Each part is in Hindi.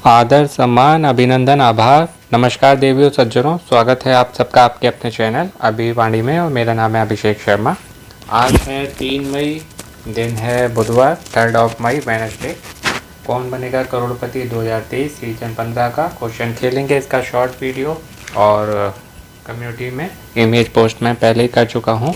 आदर, सम्मान, अभिनंदन, आभार। नमस्कार देवियों सज्जनों, स्वागत है आप सबका आपके अपने चैनल अभिवाणी में और मेरा नाम है अभिषेक शर्मा। आज है 3 मई, दिन है बुधवार, 3 मई, वेडनेसडे। कौन बनेगा करोड़पति 2023 सीजन 15 का क्वेश्चन खेलेंगे। इसका शॉर्ट वीडियो और कम्युनिटी में इमेज पोस्ट मैं पहले ही कर चुका हूँ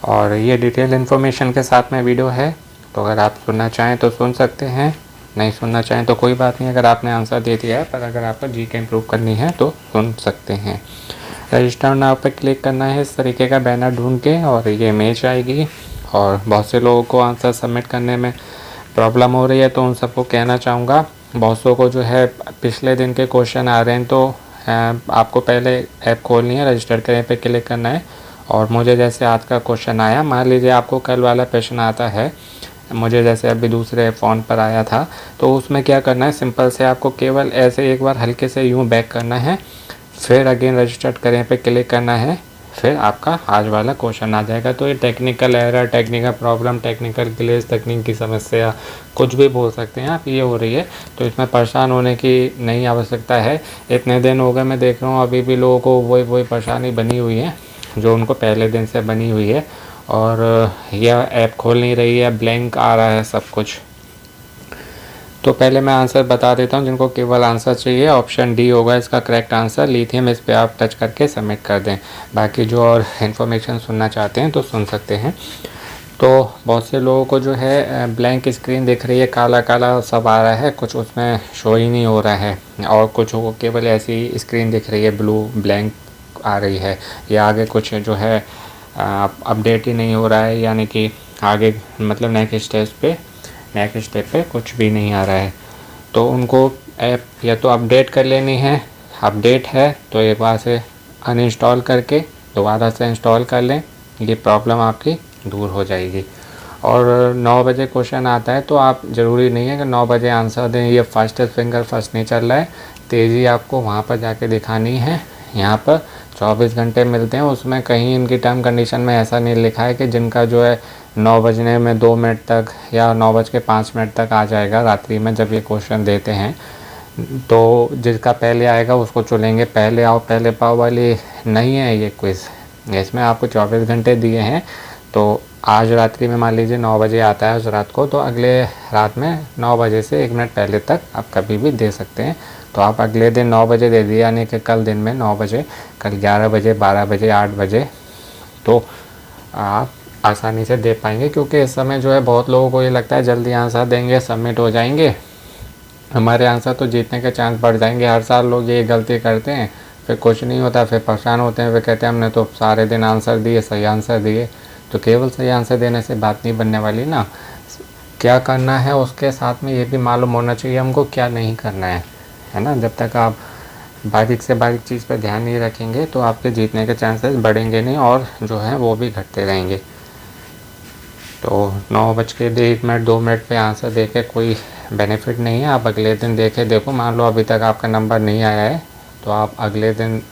और ये डिटेल इन्फॉर्मेशन के साथ में वीडियो है, तो अगर आप सुनना चाहें तो सुन सकते हैं, नहीं सुनना चाहें तो कोई बात नहीं। अगर आपने आंसर दे दिया है, पर अगर आपको जीके इम्प्रूव करनी है तो सुन सकते हैं। रजिस्टर नाउ पर क्लिक करना है इस तरीके का बैनर ढूंढ के और ये इमेज आएगी। और बहुत से लोगों को आंसर सबमिट करने में प्रॉब्लम हो रही है, तो उन सबको कहना चाहूँगा, बहुत सौ को जो है पिछले दिन के क्वेश्चन आ रहे हैं, तो आपको पहले ऐप खोलनी है, रजिस्टर करें पे क्लिक करना है और मुझे जैसे आज का क्वेश्चन आया, मान लीजिए आपको कल वाला प्रश्न आता है, मुझे जैसे अभी दूसरे फ़ोन पर आया था, तो उसमें क्या करना है, सिंपल से आपको केवल ऐसे एक बार हल्के से यूँ बैक करना है, फिर अगेन रजिस्टर्ड करें पे क्लिक करना है, फिर आपका आज वाला क्वेश्चन आ जाएगा। तो ये technical error, technical problem, technical glitch, तकनीक की समस्या, कुछ भी बोल सकते हैं आप, ये हो रही है, तो इसमें परेशान होने की नहीं आवश्यकता है। इतने दिन हो गए मैं देख रहा हूँ, अभी भी लोगों को वही परेशानी बनी हुई है जो उनको पहले दिन से बनी हुई है, और यह ऐप खोल नहीं रही है, ब्लैंक आ रहा है सब कुछ। तो पहले मैं आंसर बता देता हूँ, जिनको केवल आंसर चाहिए ऑप्शन डी होगा इसका करेक्ट आंसर, लिथियम। इस पर आप टच करके सबमिट कर दें। बाकी जो और इन्फॉर्मेशन सुनना चाहते हैं तो सुन सकते हैं। तो बहुत से लोगों को जो है ब्लैंक स्क्रीन दिख रही है, काला काला सब आ रहा है, कुछ उसमें शो ही नहीं हो रहा है, और कुछ को केवल ऐसी स्क्रीन दिख रही है, ब्लू ब्लैंक आ रही है, या आगे कुछ जो है अपडेट ही नहीं हो रहा है, यानी कि आगे मतलब नेक्स्ट स्टेप पे कुछ भी नहीं आ रहा है। तो उनको ऐप या तो अपडेट कर लेनी है, अपडेट है तो एक बार से अनइंस्टॉल करके दोबारा से इंस्टॉल कर लें, ये प्रॉब्लम आपकी दूर हो जाएगी। और 9 बजे क्वेश्चन आता है, तो आप ज़रूरी नहीं है कि 9 बजे आंसर दें, ये फास्टेस्ट फिंगर फर्स्ट नहीं चल रहा है, तेज़ी आपको वहाँ पर जाके दिखानी है। यहाँ पर 24 घंटे मिलते हैं, उसमें कहीं इनकी टर्म कंडीशन में ऐसा नहीं लिखा है कि जिनका जो है 9 बजने में 2 मिनट तक या 9:05 तक आ जाएगा रात्रि में, जब ये क्वेश्चन देते हैं, तो जिसका पहले आएगा उसको चुनेंगे। पहले आओ पहले पाओ वाली नहीं है ये क्विज़, इसमें आपको 24 घंटे दिए हैं। तो आज रात्रि में मान लीजिए 9 बजे आता है उस रात को, तो अगले रात में 9 बजे से 1 मिनट पहले तक आप कभी भी दे सकते हैं। तो आप अगले दिन 9 बजे दे दिए, यानी कि कल दिन में 9 बजे, कल 11 बजे, 12 बजे, 8 बजे, तो आप आसानी से दे पाएंगे। क्योंकि इस समय जो है बहुत लोगों को ये लगता है जल्दी आंसर देंगे सबमिट हो जाएंगे, हमारे आंसर तो जीतने के चांस बढ़ जाएंगे। हर साल लोग ये गलती करते हैं, फिर कुछ नहीं होता, फिर परेशान होते हैं, फिर कहते हैं हमने तो सारे दिन आंसर दिए, सही आंसर दिए। तो केवल सही आंसर देने से बात नहीं बनने वाली ना, क्या करना है उसके साथ में ये भी मालूम होना चाहिए हमको क्या नहीं करना है ना। जब तक आप बारीक से बारीक चीज़ पर ध्यान नहीं रखेंगे तो आपके जीतने के चांसेस बढ़ेंगे नहीं, और जो है वो भी घटते रहेंगे। तो 9:01 2 मिनट पे आंसर देके कोई बेनिफिट नहीं है। आप अगले दिन देखो, मान लो अभी तक आपका नंबर नहीं आया है, तो आप अगले दिन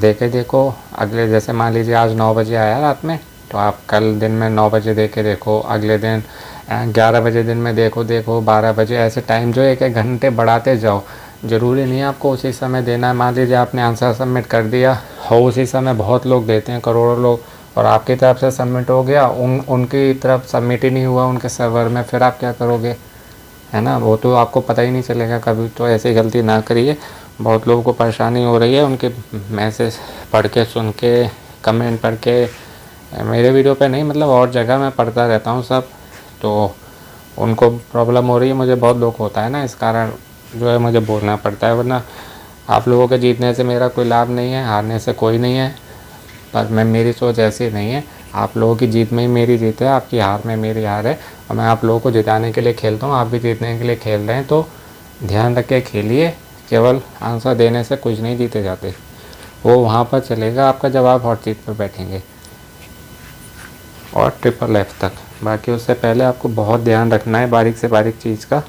देखो। अगले जैसे मान लीजिए आज 9 बजे आया रात में, तो आप कल दिन में 9 बजे देखो, अगले दिन 11 बजे दिन में देखो, 12 बजे, ऐसे टाइम जो 1-1 घंटे बढ़ाते जाओ। ज़रूरी नहीं है आपको उसी समय देना है। मान लीजिए आपने आंसर सबमिट कर दिया हो, उसी समय बहुत लोग देते हैं, करोड़ों लोग, और आपकी तरफ से सबमिट हो गया, उनकी तरफ सबमिट ही नहीं हुआ उनके सर्वर में, फिर आप क्या करोगे, है ना, वो तो आपको पता ही नहीं चलेगा कभी। तो ऐसी गलती ना करिए। बहुत लोगों को परेशानी हो रही है, उनके मैसेज पढ़ के, सुन के, कमेंट पढ़ के, मेरे वीडियो पे नहीं मतलब और जगह मैं पढ़ता रहता हूँ सब, तो उनको प्रॉब्लम हो रही है, मुझे बहुत दुख होता है ना, इस कारण जो है मुझे बोलना पड़ता है। वरना आप लोगों के जीतने से मेरा कोई लाभ नहीं है, हारने से कोई नहीं है, पर मेरी सोच ऐसी नहीं है। आप लोगों की जीत में ही मेरी जीत है, आपकी हार में मेरी हार है, और मैं आप लोगों को जिताने के लिए खेलता हूँ, आप भी जीतने के लिए खेल रहे हैं। तो ध्यान रख के खेलिए, केवल आंसर देने से कुछ नहीं जीते जाते, वो वहाँ पर चलेगा आपका जब आप हॉट सीट पर बैठेंगे, और FFF तक। बाकी उससे पहले आपको बहुत ध्यान रखना है बारीक से बारीक चीज़ का।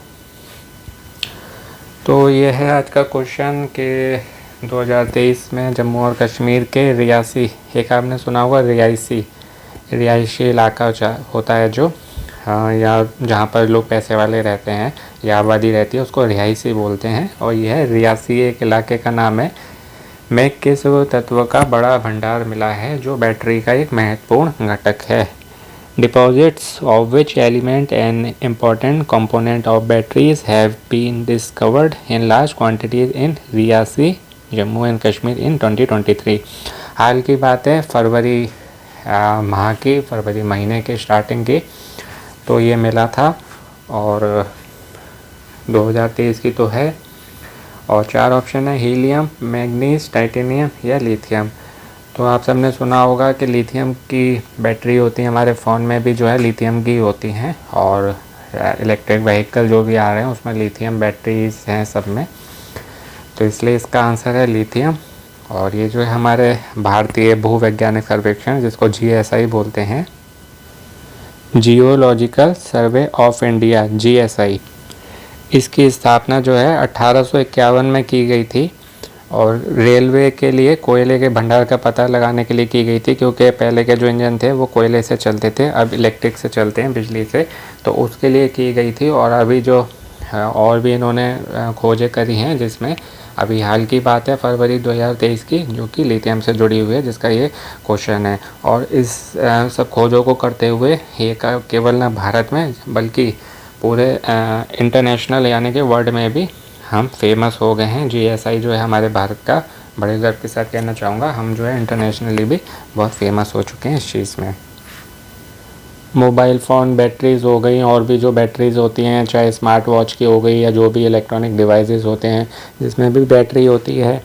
तो ये है आज का क्वेश्चन कि 2023 में जम्मू और कश्मीर के रियासी, एक आपने सुना होगा रियासी, रिहायशी इलाका होता है जो या जहाँ पर लोग पैसे वाले रहते हैं या आबादी रहती है, उसको रिहायशी बोलते हैं। और यह रियासी एक इलाके का नाम है में किस तत्व का बड़ा भंडार मिला है जो बैटरी का एक महत्वपूर्ण घटक है। Deposits of which element and important component of batteries have been discovered in large quantities in Reasi Jammu and Kashmir in 2023। हाल की बात है, फरवरी महीने के स्टार्टिंग की तो ये मिला था और 2023 की तो है। और 4 ऑप्शन है, हीलियम, मैग्नीज, टाइटेनियम या लिथियम। तो आप सबने सुना होगा कि लिथियम की बैटरी होती है, हमारे फ़ोन में भी जो है लिथियम की होती हैं और इलेक्ट्रिक व्हीकल जो भी आ रहे हैं उसमें लिथियम बैटरीज हैं सब में, तो इसलिए इसका आंसर है लिथियम। और ये जो है हमारे भारतीय भूवैज्ञानिक सर्वेक्षण जिसको GSI बोलते हैं, geological survey of India, GSI, इसकी स्थापना जो है 1851 में की गई थी और रेलवे के लिए कोयले के भंडार का पता लगाने के लिए की गई थी, क्योंकि पहले के जो इंजन थे वो कोयले से चलते थे, अब इलेक्ट्रिक से चलते हैं, बिजली से, तो उसके लिए की गई थी। और अभी जो और भी इन्होंने खोजें करी हैं, जिसमें अभी हाल की बात है फरवरी 2023 की, जो कि लिथियम से जुड़ी हुई है, जिसका ये क्वेश्चन है। और इस सब खोजों को करते हुए ये केवल न भारत में बल्कि पूरे इंटरनेशनल यानी कि वर्ल्ड में भी हम फेमस हो गए हैं। GSI जो है हमारे भारत का, बड़े गर्व के साथ कहना चाहूँगा, हम जो है इंटरनेशनली भी बहुत फेमस हो चुके हैं इस चीज़ में। मोबाइल फ़ोन बैटरीज़ हो गई, और भी जो बैटरीज़ होती हैं, चाहे स्मार्ट वॉच की हो गई या जो भी इलेक्ट्रॉनिक डिवाइसेस होते हैं जिसमें भी बैटरी होती है,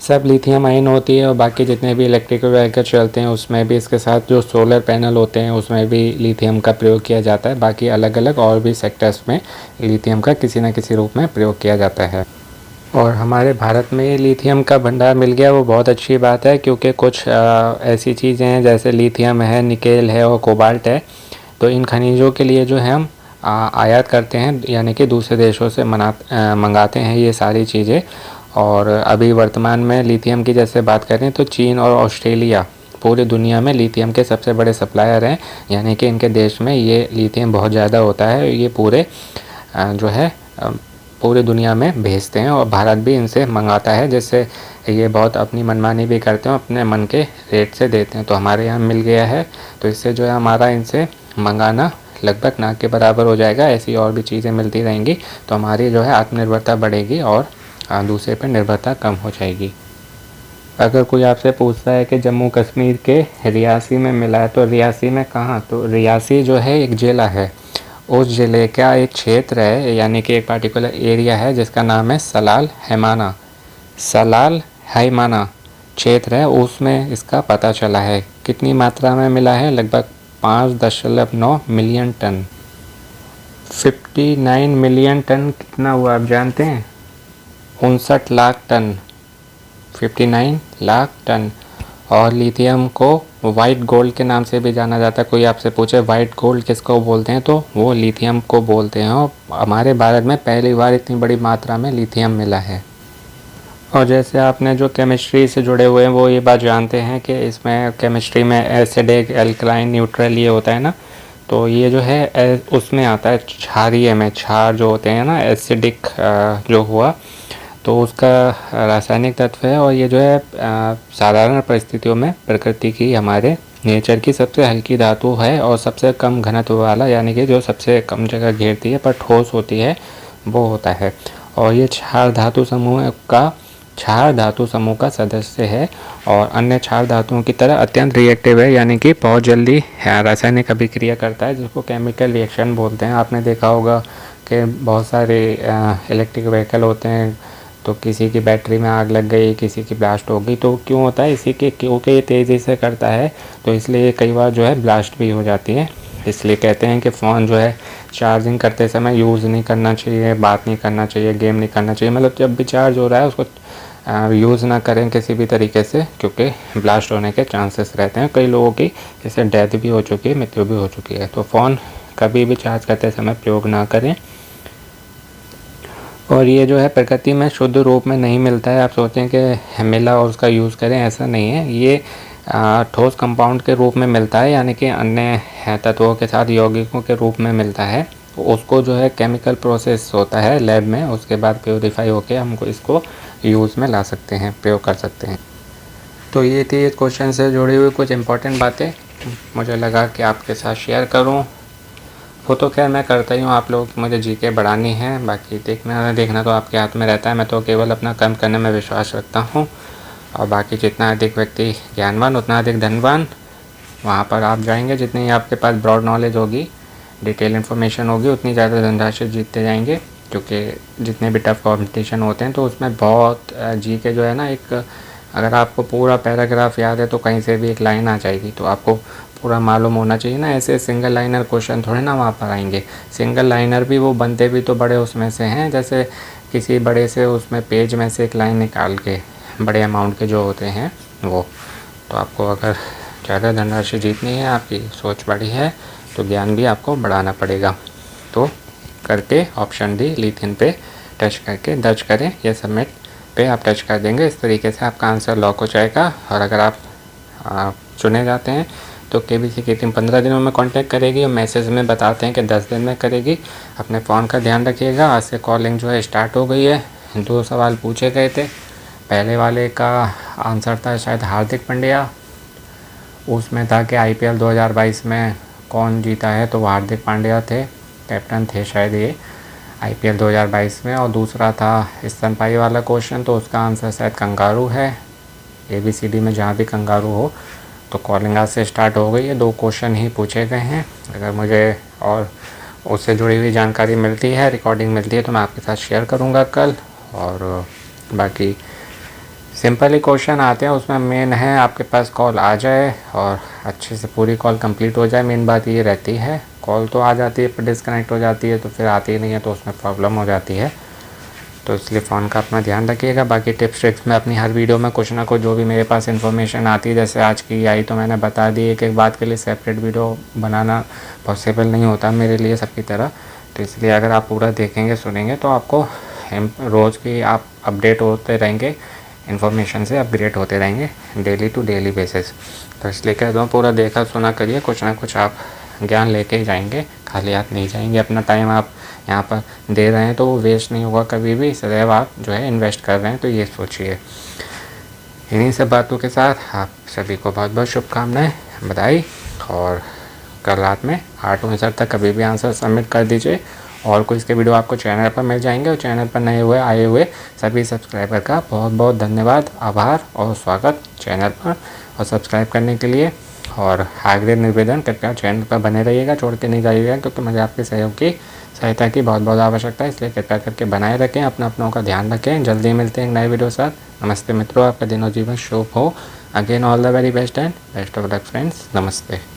सब लिथियम आयन होती है। और बाकी जितने भी इलेक्ट्रिकल व्हीकल चलते हैं उसमें भी इसके साथ जो सोलर पैनल होते हैं उसमें भी लिथियम का प्रयोग किया जाता है। बाकी अलग अलग और भी सेक्टर्स में लिथियम का किसी न किसी रूप में प्रयोग किया जाता है। और हमारे भारत में लिथियम का भंडार मिल गया वो बहुत अच्छी बात है, क्योंकि कुछ ऐसी चीज़ें हैं जैसे लिथियम है, निकेल है और कोबाल्ट है, तो इन खनिजों के लिए जो है हम आयात करते हैं, यानी कि दूसरे देशों से मंगाते हैं ये सारी चीज़ें। और अभी वर्तमान में लिथियम की जैसे बात करें तो चीन और ऑस्ट्रेलिया पूरी दुनिया में लिथियम के सबसे बड़े सप्लायर हैं, यानी कि इनके देश में ये लिथियम बहुत ज़्यादा होता है। ये पूरे जो है पूरी दुनिया में भेजते हैं और भारत भी इनसे मंगाता है, जिससे ये बहुत अपनी मनमानी भी करते हैं, अपने मन के रेट से देते हैं। तो हमारे यहाँ मिल गया है, तो इससे जो है हमारा इनसे मंगाना लगभग ना के बराबर हो जाएगा। ऐसी और भी चीज़ें मिलती रहेंगी तो हमारी जो है आत्मनिर्भरता बढ़ेगी और दूसरे पर निर्भरता कम हो जाएगी। अगर कोई आपसे पूछता है कि जम्मू कश्मीर के रियासी में मिला है, तो रियासी में कहाँ, तो रियासी जो है एक ज़िला है, उस ज़िले का एक क्षेत्र है, यानी कि एक पार्टिकुलर एरिया है जिसका नाम है सलाल हैमाना क्षेत्र है, उसमें इसका पता चला है। कितनी मात्रा में मिला है, लगभग 5.9 मिलियन टन। 59 मिलियन टन कितना हुआ आप जानते हैं? 59 लाख टन, 59 लाख टन। और लिथियम को वाइट गोल्ड के नाम से भी जाना जाता है। कोई आपसे पूछे वाइट गोल्ड किसको बोलते हैं, तो वो लिथियम को बोलते हैं। और हमारे भारत में पहली बार इतनी बड़ी मात्रा में लिथियम मिला है। और जैसे आपने जो केमिस्ट्री से जुड़े हुए हैं वो ये बात जानते हैं कि इसमें केमिस्ट्री में एसिडिक, एल्कलाइन, न्यूट्रल ये होता है ना, तो ये जो है उसमें आता है क्षारीय में। क्षार जो होते हैं ना, एसिडिक जो हुआ तो उसका रासायनिक तत्व है। और ये जो है साधारण परिस्थितियों में प्रकृति की, हमारे नेचर की सबसे हल्की धातु है और सबसे कम घनत्व वाला, यानी कि जो सबसे कम जगह घेरती है पर ठोस होती है, वो होता है। और ये क्षार धातु समूह का सदस्य है और अन्य क्षार धातुओं की तरह अत्यंत रिएक्टिव है, यानी कि बहुत जल्दी रासायनिक अभिक्रिया करता है, जिसको केमिकल रिएक्शन बोलते हैं। आपने देखा होगा कि बहुत सारे इलेक्ट्रिक व्हीकल होते हैं, तो किसी की बैटरी में आग लग गई, किसी की ब्लास्ट हो गई, तो क्यों होता है? क्योंकि ये तेज़ी से करता है, तो इसलिए कई बार जो है ब्लास्ट भी हो जाती है। इसलिए कहते हैं कि फ़ोन जो है चार्जिंग करते समय यूज़ नहीं करना चाहिए, बात नहीं करना चाहिए, गेम नहीं करना चाहिए, मतलब जब भी चार्ज हो रहा है उसको यूज़ ना करें किसी भी तरीके से, क्योंकि ब्लास्ट होने के चांसेस रहते हैं। कई लोगों की जैसे डेथ भी हो चुकी है, मृत्यु भी हो चुकी है। तो फ़ोन कभी भी चार्ज करते समय प्रयोग ना करें। और ये जो है प्रकृति में शुद्ध रूप में नहीं मिलता है। आप सोचें कि मिला और उसका यूज़ करें, ऐसा नहीं है। ये ठोस कंपाउंड के रूप में मिलता है, यानी कि अन्य तत्वों के साथ यौगिकों के रूप में मिलता है। तो उसको जो है केमिकल प्रोसेस होता है लैब में, उसके बाद प्योरीफाई होके हमको इसको यूज़ में ला सकते हैं, प्रयोग कर सकते हैं। तो ये थी इस क्वेश्चन से जुड़ी हुई कुछ इंपॉर्टेंट बातें, मुझे लगा कि आपके साथ शेयर करूं। वो तो खैर मैं करता ही हूँ, आप लोगों की मुझे जीके बढ़ानी है, बाकी देखना तो आपके हाथ में रहता है। मैं तो केवल अपना कर्म करने में विश्वास रखता हूँ, और बाकी जितना अधिक व्यक्ति ज्ञानवान उतना अधिक धनवान। वहाँ पर आप जाएंगे, जितनी आपके पास ब्रॉड नॉलेज होगी, डिटेल इन्फॉर्मेशन होगी, उतनी ज़्यादा धनराशि जीतते जाएंगे। क्योंकि जितने भी टफ कॉम्पिटिशन होते हैं तो उसमें बहुत जीके जो है ना, एक अगर आपको पूरा पैराग्राफ याद है तो कहीं से भी एक लाइन आ जाएगी, तो आपको पूरा मालूम होना चाहिए ना। ऐसे सिंगल लाइनर क्वेश्चन थोड़े ना वहाँ पर आएंगे। सिंगल लाइनर भी वो बनते भी तो बड़े उसमें से हैं, जैसे किसी बड़े से उसमें पेज में से एक लाइन निकाल के, बड़े अमाउंट के जो होते हैं वो। तो आपको अगर ज़्यादा धनराशि जीतनी है, आपकी सोच बड़ी है, तो ज्ञान भी आपको बढ़ाना पड़ेगा। तो करके ऑप्शन डी लिथियन पे टच करके दर्ज करें, या सबमिट पे आप टच कर देंगे। इस तरीके से आपका आंसर लॉक हो जाएगा। और अगर आप चुने जाते हैं तो केबीसी की टीम 15 दिनों में कांटेक्ट करेगी, और मैसेज में बताते हैं कि 10 दिन में करेगी। अपने फ़ोन का ध्यान रखिएगा। आज से कॉलिंग जो है स्टार्ट हो गई है। 2 सवाल पूछे गए थे। पहले वाले का आंसर था शायद हार्दिक पांड्या, उसमें था कि IPL 2022 में कौन जीता है, तो वो हार्दिक पांड्या थे, कैप्टन थे शायद ये IPL 2022 में। और दूसरा था स्तनपाई वाला क्वेश्चन, तो उसका आंसर शायद कंगारू है। ABCD में जहाँ भी कंगारू हो। तो कॉलिंग आज से स्टार्ट हो गई है। 2 क्वेश्चन ही पूछे गए हैं। अगर मुझे और उससे जुड़ी हुई जानकारी मिलती है, रिकॉर्डिंग मिलती है, तो मैं आपके साथ शेयर करूँगा कल। और बाकी सिंपल ही क्वेश्चन आते हैं, उसमें मेन है आपके पास कॉल आ जाए और अच्छे से पूरी कॉल कंप्लीट हो जाए। मेन बात ये रहती है, कॉल तो आ जाती है पर डिस्कनेक्ट हो जाती है, तो फिर आती ही नहीं है, तो उसमें प्रॉब्लम हो जाती है। तो इसलिए फ़ोन का अपना ध्यान रखिएगा। बाकी टिप्स ट्रिक्स मैं अपनी हर वीडियो में कुछ ना कुछ जो भी मेरे पास इन्फॉर्मेशन आती है, जैसे आज की आई तो मैंने बता दी। एक बात के लिए सेपरेट वीडियो बनाना पॉसिबल नहीं होता मेरे लिए सबकी तरह, तो इसलिए अगर आप पूरा देखेंगे सुनेंगे तो आपको रोज़ की आप अपडेट होते रहेंगे, इन्फॉर्मेशन से अपग्रेड होते रहेंगे डेली टू डेली बेसिस। तो इसलिए कहता हूँ पूरा देखा सुना करिए, कुछ ना कुछ आप ज्ञान लेके ही जाएंगे, खाली हाथ नहीं जाएंगे। अपना टाइम आप यहाँ पर दे रहे हैं तो वो वेस्ट नहीं होगा कभी भी, सदैव आप जो है इन्वेस्ट कर रहे हैं, तो ये सोचिए। इन्हीं सब बातों के साथ आप सभी को बहुत बहुत शुभकामनाएं, बधाई। और कल रात में 8 तक कभी भी आंसर सबमिट कर दीजिए। और कुछ इसके वीडियो आपको चैनल पर मिल जाएंगे, और चैनल पर नए हुए आए हुए सभी सब्सक्राइबर का बहुत बहुत धन्यवाद, आभार और स्वागत चैनल पर और सब्सक्राइब करने के लिए। और आग्रह निवेदन, कृपया चैनल पर बने रहिएगा, छोड़ के नहीं जाइएगा, क्योंकि मुझे आपके सहयोग की सहायता की बहुत बहुत आवश्यकता है। इसलिए कृपया करके बनाए रखें, अपनों का ध्यान रखें। जल्दी मिलते हैं एक नए वीडियो साथ। नमस्ते मित्रों, आपका दिन और जीवन शुभ हो। Again all the very best and best of luck friends. नमस्ते।